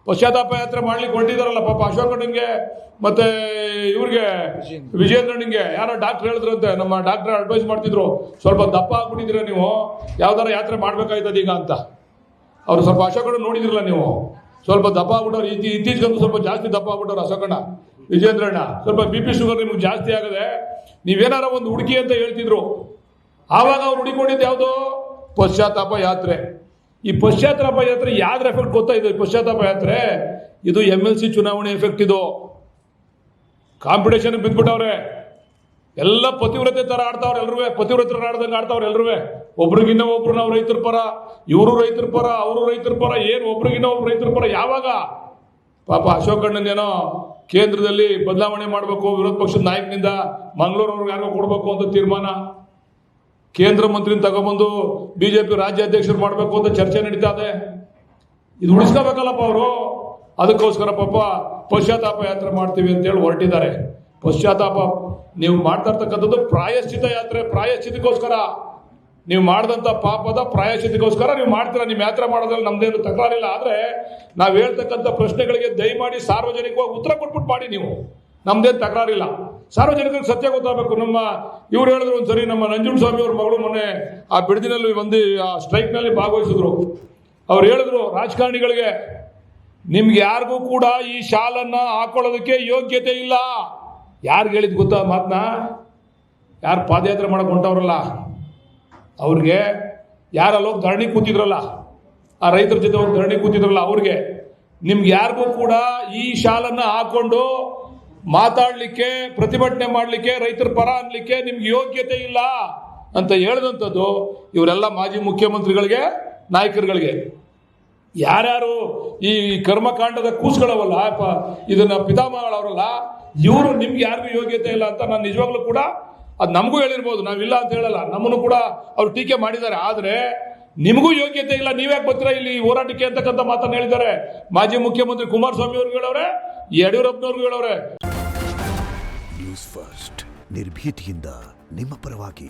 ಪಶ್ಚಾತ್ತಾಪ ಯಾತ್ರೆ ಮಾಡ್ಲಿಕ್ಕೆ ಹೊರಟಿದಾರಲ್ಲ ಪಾಪ ಅಶೋಕಣ್ಣಂಗೆ ಮತ್ತೆ ಇವ್ರಿಗೆ ವಿಜೇಂದ್ರನಿಗೆ ಯಾರೋ ಡಾಕ್ಟರ್ ಹೇಳಿದ್ರಂತೆ, ನಮ್ಮ ಡಾಕ್ಟರ್ ಅಡ್ವೈಸ್ ಮಾಡ್ತಿದ್ರು, ಸ್ವಲ್ಪ ದಪ್ಪ ಆಗ್ಬಿಟ್ಟಿದ್ದೀರ ನೀವು, ಯಾವ್ದಾರ ಯಾತ್ರೆ ಮಾಡ್ಬೇಕಾಯ್ತದ ಈಗ ಅಂತ. ಅವ್ರು ಸ್ವಲ್ಪ ಅಶೋಕಣ್ಣ ನೋಡಿದಿರಲ್ಲ ನೀವು, ಸ್ವಲ್ಪ ದಪ್ಪ ಆಗ್ಬಿಟ್ಟವ್ರು. ಇತ್ತೀಚೆಗಂತೂ ಸ್ವಲ್ಪ ಜಾಸ್ತಿ ದಪ್ಪ ಆಗ್ಬಿಟ್ಟವ್ರು ಅಶೋಕಣ್ಣ, ವಿಜೇಂದ್ರಣ್ಣ. ಸ್ವಲ್ಪ BP ಶುಗರ್ ನಿಮ್ಗೆ ಜಾಸ್ತಿ ಆಗದೆ, ನೀವೇನಾರ ಒಂದು ಹುಡುಕಿ ಅಂತ ಹೇಳ್ತಿದ್ರು. ಆವಾಗ ಅವ್ರು ಹುಡುಕೊಂಡಿದ್ದು ಯಾವುದು? ಪಶ್ಚಾತ್ತಾಪ ಯಾತ್ರೆ. ಈ ಪಶ್ಚಾತ್ತಾಪ ಯಾತ್ರೆ ಯಾವ್ದ್ರ ಎಫೆಕ್ಟ್ ಗೊತ್ತಾ? ಇದು ಪಶ್ಚಾತ್ತಾಪ ಯಾತ್ರೆ ಇದು MLC ಚುನಾವಣೆ ಎಫೆಕ್ಟ್. ಇದು ಕಾಂಪಿಟೇಷನ್ ಬಿದ್ದ್ಬಿಟ್ಟವ್ರೆ, ಎಲ್ಲ ಪತಿವ್ರತೆ ತರ ಆಡ್ತಾವ್ರೆ ಎಲ್ರೂ, ಪತಿವ್ರತರ ಆಡ್ದಂಗೆ ಆಡ್ತಾವ್ರೆ ಎಲ್ರೂ. ಒಬ್ರಿಗಿನ್ನ ಒಬ್ರು ನಾವು ರೈತರ ಪರ, ಇವರು ರೈತರ ಪರ, ಅವರು ರೈತರ ಪರ, ಏನು ಒಬ್ರಿಗಿನ್ನ ಒಬ್ರು ರೈತರ ಪರ. ಯಾವಾಗ ಪಾಪ ಅಶೋಕಣ್ಣನೇನೋ ಕೇಂದ್ರದಲ್ಲಿ ಬದಲಾವಣೆ ಮಾಡಬೇಕು, ವಿರೋಧ ಪಕ್ಷದ ನಾಯಕನಿಂದ ಮಂಗಳೂರವ್ರಿಗೆ ಯಾರಿಗೋ ಕೊಡಬೇಕು ಅಂತ ತೀರ್ಮಾನ, ಕೇಂದ್ರ ಮಂತ್ರಿನ ತಗೊಂಡ್ಬಂದು BJP ರಾಜ್ಯಾಧ್ಯಕ್ಷರು ಮಾಡಬೇಕು ಅಂತ ಚರ್ಚೆ ನಡೀತಾ ಇದೆ. ಇದು ಉಳಿಸ್ಕೋಬೇಕಲ್ಲಪ್ಪ ಅವರು. ಅದಕ್ಕೋಸ್ಕರ ಪಾಪ ಪಶ್ಚಾತ್ತಾಪ ಯಾತ್ರೆ ಮಾಡ್ತೀವಿ ಅಂತೇಳಿ ಹೊರಟಿದ್ದಾರೆ. ಪಶ್ಚಾತ್ತಾಪ ನೀವು ಮಾಡ್ತಾ ಇರ್ತಕ್ಕಂಥದ್ದು ಪ್ರಾಯಶ್ಚಿತ ಯಾತ್ರೆ. ಪ್ರಾಯಶ್ಚಿತಕ್ಕೋಸ್ಕರ ನೀವು ಮಾಡಿದಂಥ ಪಾಪದ ಪ್ರಾಯಶ್ಚಿತಕ್ಕೋಸ್ಕರ ನೀವು ಮಾಡ್ತೀರಾ. ನಿಮ್ಮ ಯಾತ್ರೆ ಮಾಡೋದ್ರಲ್ಲಿ ನಮ್ದೇನು ತಕರಾರಿಲ್ಲ. ಆದರೆ ನಾವು ಹೇಳ್ತಕ್ಕಂಥ ಪ್ರಶ್ನೆಗಳಿಗೆ ದಯಮಾಡಿ ಸಾರ್ವಜನಿಕವಾಗಿ ಉತ್ತರ ಕೊಟ್ಬಿಟ್ಟು ಮಾಡಿ. ನೀವು ನಮ್ದೇನು ತಕರಾರಿಲ್ಲ. ಸಾರ್ವಜನಿಕರಿಗೆ ಸತ್ಯ ಗೊತ್ತಾಗಬೇಕು. ನಮ್ಮ ಇವ್ರು ಹೇಳಿದ್ರು ಒಂದ್ಸರಿ, ನಮ್ಮ ನಂಜುಂಡಸ್ವಾಮಿ ಅವ್ರ ಮಗಳು ಮೊನ್ನೆ ಆ ಬಿಡದಿನಲ್ಲಿ ಒಂದು ಆ ಸ್ಟ್ರೈಕ್ನಲ್ಲಿ ಭಾಗವಹಿಸಿದ್ರು. ಅವ್ರು ಹೇಳಿದ್ರು, ರಾಜಕಾರಣಿಗಳಿಗೆ ನಿಮ್ಗೆ ಯಾರಿಗೂ ಕೂಡ ಈ ಶಾಲನ್ನ ಹಾಕೊಳ್ಳೋದಕ್ಕೆ ಯೋಗ್ಯತೆ ಇಲ್ಲ. ಯಾರಿಗೆ ಹೇಳಿದ್ ಗೊತ್ತಾ ಮಾತನ್ನ? ಯಾರು ಪಾದಯಾತ್ರೆ ಮಾಡಕ್ ಹೊಂಟವ್ರಲ್ಲ ಅವ್ರಿಗೆ, ಯಾರಲ್ಲ ಹೋಗಿ ಧರಣಿ ಕೂತಿದ್ರಲ್ಲ, ಆ ರೈತರ ಜೊತೆ ಹೋಗಿ ಧರಣಿ ಕೂತಿದ್ರಲ್ಲ ಅವ್ರಿಗೆ, ನಿಮ್ಗೆ ಯಾರಿಗೂ ಕೂಡ ಈ ಶಾಲನ್ನ ಹಾಕೊಂಡು ಮಾತಾಡ್ಲಿಕ್ಕೆ, ಪ್ರತಿಭಟನೆ ಮಾಡ್ಲಿಕ್ಕೆ, ರೈತರ ಪರ ಅನ್ಲಿಕ್ಕೆ ನಿಮ್ಗೆ ಯೋಗ್ಯತೆ ಇಲ್ಲ ಅಂತ ಹೇಳಿದಂಥದ್ದು ಇವರೆಲ್ಲ ಮಾಜಿ ಮುಖ್ಯಮಂತ್ರಿಗಳಿಗೆ, ನಾಯಕರುಗಳಿಗೆ. ಯಾರ್ಯಾರು ಈ ಕರ್ಮಕಾಂಡದ ಕೂಸುಗಳವಲ್ಲ, ಇದನ್ನ ಪಿತಾಮಹಗಳವರಲ್ಲ, ಇವರು ನಿಮ್ಗೆ ಯಾರಿಗೂ ಯೋಗ್ಯತೆ ಇಲ್ಲ ಅಂತ ನಾನು ನಿಜವಾಗ್ಲೂ ಕೂಡ ಅದು ನಮಗೂ ಹೇಳಿರ್ಬೋದು, ನಾವಿಲ್ಲ ಅಂತ ಹೇಳಲ್ಲ, ನಮ್ಮನ್ನು ಕೂಡ ಅವ್ರು ಟೀಕೆ ಮಾಡಿದ್ದಾರೆ. ಆದ್ರೆ ನಿಮಗೂ ಯೋಗ್ಯತೆ ಇಲ್ಲ, ನೀವ್ಯಾಕೆ ಬರ್ತೀರಾ ಇಲ್ಲಿ ಹೋರಾಟಕ್ಕೆ ಅಂತಕ್ಕಂಥ ಮಾತನ್ನು ಹೇಳಿದ್ದಾರೆ ಮಾಜಿ ಮುಖ್ಯಮಂತ್ರಿ ಕುಮಾರಸ್ವಾಮಿ ಅವ್ರಿಗೆ ಹೇಳವ್ರೆ, ಯಡಿಯೂರಪ್ಪನವ್ರಿಗೂ ಹೇಳವ್ರೆ. ನ್ಯೂಸ್ ಫಸ್ಟ್ ನಿರ್ಭೀತಿಯಿಂದ ನಿಮ್ಮ ಪರವಾಗಿ.